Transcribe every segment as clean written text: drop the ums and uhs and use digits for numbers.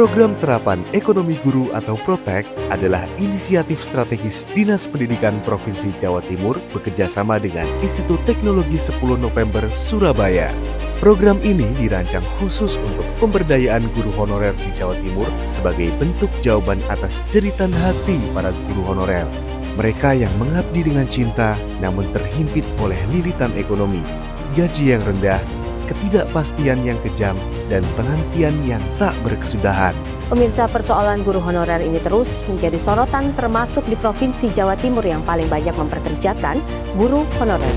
Program Terapan Ekonomi Guru atau Protek adalah inisiatif strategis Dinas Pendidikan Provinsi Jawa Timur bekerjasama dengan Institut Teknologi 10 November Surabaya. Program ini dirancang khusus untuk pemberdayaan guru honorer di Jawa Timur sebagai bentuk jawaban atas jeritan hati para guru honorer. Mereka yang mengabdi dengan cinta namun terhimpit oleh lilitan ekonomi, gaji yang rendah, ketidakpastian yang kejam, dan penantian yang tak berkesudahan. Pemirsa, persoalan guru honorer ini terus menjadi sorotan termasuk di Provinsi Jawa Timur yang paling banyak memperkerjakan guru honorer.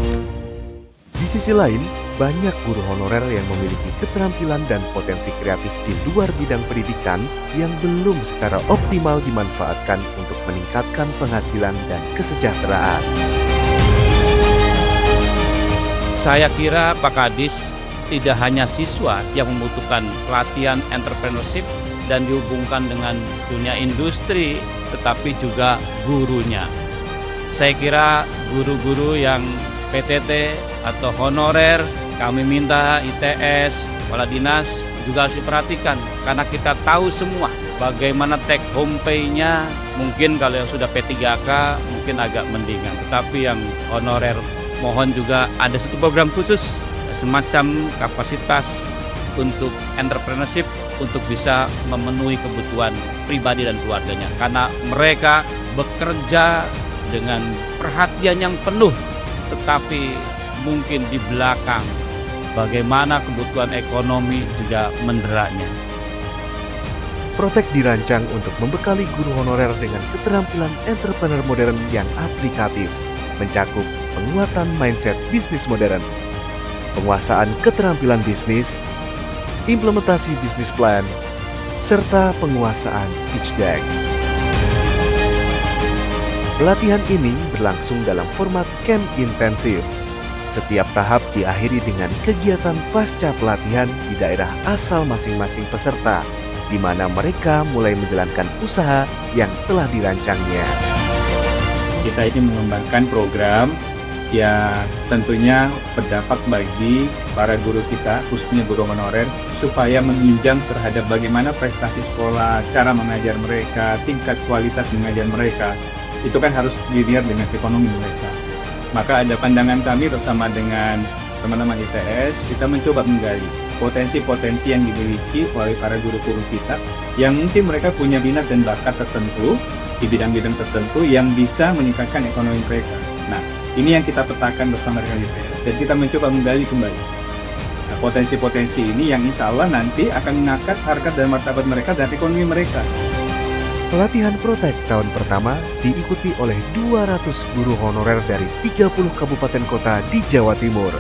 Di sisi lain, banyak guru honorer yang memiliki keterampilan dan potensi kreatif di luar bidang pendidikan yang belum secara optimal dimanfaatkan untuk meningkatkan penghasilan dan kesejahteraan. Saya kira Pak Kadis tidak hanya siswa yang membutuhkan pelatihan entrepreneurship dan dihubungkan dengan dunia industri, tetapi juga gurunya. Saya kira guru-guru yang PTT atau honorer, kami minta ITS, kepala dinas juga harus diperhatikan. Karena kita tahu semua bagaimana take home pay-nya, mungkin kalau yang sudah P3K mungkin agak mendingan. Tetapi yang honorer, mohon juga ada satu program khusus, semacam kapasitas untuk entrepreneurship untuk bisa memenuhi kebutuhan pribadi dan keluarganya. Karena mereka bekerja dengan perhatian yang penuh, tetapi mungkin di belakang bagaimana kebutuhan ekonomi juga menderanya. Protek dirancang untuk membekali guru honorer dengan keterampilan entrepreneur modern yang aplikatif, mencakup penguatan mindset bisnis modern, penguasaan keterampilan bisnis, implementasi bisnis plan, serta penguasaan pitch deck. Pelatihan ini berlangsung dalam format camp intensif. Setiap tahap diakhiri dengan kegiatan pasca pelatihan di daerah asal masing-masing peserta, di mana mereka mulai menjalankan usaha yang telah dirancangnya. Kita ini mengembangkan program yang tentunya berdampak bagi para guru kita, khususnya guru honorer, supaya menunjang terhadap bagaimana prestasi sekolah, cara mengajar mereka, tingkat kualitas mengajar mereka. Itu kan harus dilihat dengan ekonomi mereka. Maka ada pandangan kami bersama dengan teman-teman ITS, kita mencoba menggali potensi-potensi yang dimiliki oleh para guru-guru kita, yang mungkin mereka punya minat dan bakat tertentu di bidang-bidang tertentu yang bisa meningkatkan ekonomi mereka. Nah, ini yang kita petakan bersama dengan ITS dan kita mencoba menggali kembali. Nah, potensi-potensi ini yang insya Allah nanti akan mengangkat harkat dan martabat mereka dan ekonomi mereka. Pelatihan Protek tahun pertama diikuti oleh 200 guru honorer dari 30 kabupaten kota di Jawa Timur.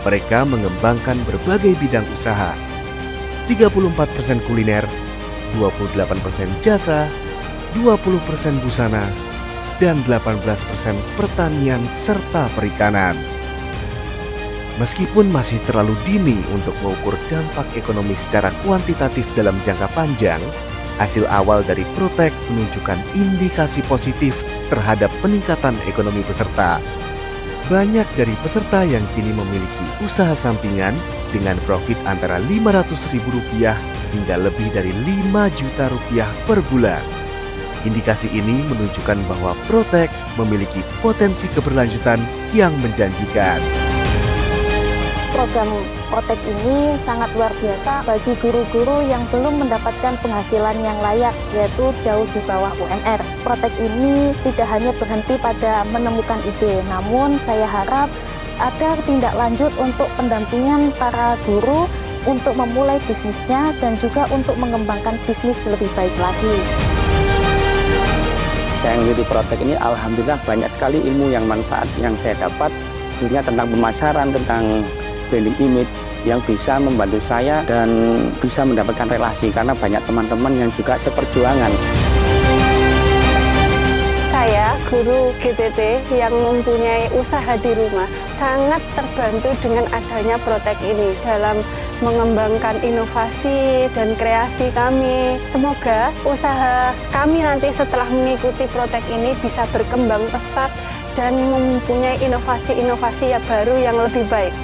Mereka mengembangkan berbagai bidang usaha, 34% kuliner, 28% jasa, 20% busana, dan 18% pertanian serta perikanan. Meskipun masih terlalu dini untuk mengukur dampak ekonomi secara kuantitatif dalam jangka panjang, hasil awal dari Protek menunjukkan indikasi positif terhadap peningkatan ekonomi peserta. Banyak dari peserta yang kini memiliki usaha sampingan dengan profit antara Rp500.000 hingga lebih dari Rp5 juta per bulan. Indikasi ini menunjukkan bahwa Protek memiliki potensi keberlanjutan yang menjanjikan. Program Protek ini sangat luar biasa bagi guru-guru yang belum mendapatkan penghasilan yang layak, yaitu jauh di bawah UMR. Protek ini tidak hanya berhenti pada menemukan ide, namun saya harap ada tindak lanjut untuk pendampingan para guru untuk memulai bisnisnya dan juga untuk mengembangkan bisnis lebih baik lagi. Saya mengikuti Protek ini, alhamdulillah banyak sekali ilmu yang manfaat yang saya dapat, khususnya tentang pemasaran, tentang branding image yang bisa membantu saya dan bisa mendapatkan relasi karena banyak teman-teman yang juga seperjuangan. Saya, guru GTT yang mempunyai usaha di rumah, sangat terbantu dengan adanya Protek ini dalam mengembangkan inovasi dan kreasi kami. Semoga usaha kami nanti setelah mengikuti Protek ini bisa berkembang pesat dan mempunyai inovasi-inovasi yang baru yang lebih baik.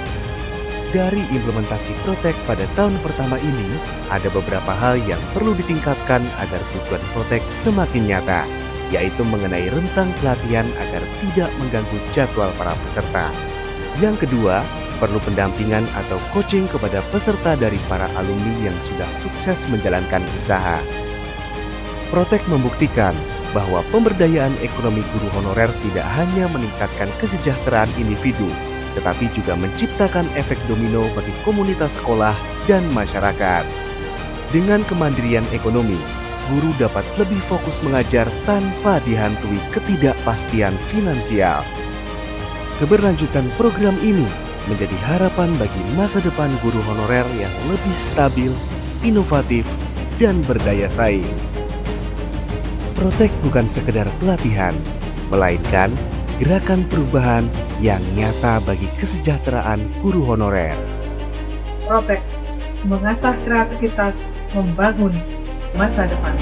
dari implementasi Protek pada tahun pertama ini, ada beberapa hal yang perlu ditingkatkan agar tujuan Protek semakin nyata, yaitu mengenai rentang pelatihan agar tidak mengganggu jadwal para peserta. Yang kedua, perlu pendampingan atau coaching kepada peserta dari para alumni yang sudah sukses menjalankan usaha. Protek membuktikan bahwa pemberdayaan ekonomi guru honorer tidak hanya meningkatkan kesejahteraan individu, tetapi juga menciptakan efek domino bagi komunitas sekolah dan masyarakat. Dengan kemandirian ekonomi, guru dapat lebih fokus mengajar tanpa dihantui ketidakpastian finansial. Keberlanjutan program ini menjadi harapan bagi masa depan guru honorer yang lebih stabil, inovatif, dan berdaya saing. Protek bukan sekedar pelatihan, melainkan gerakan perubahan yang nyata bagi kesejahteraan guru honorer. Protek mengasah kreativitas membangun masa depan.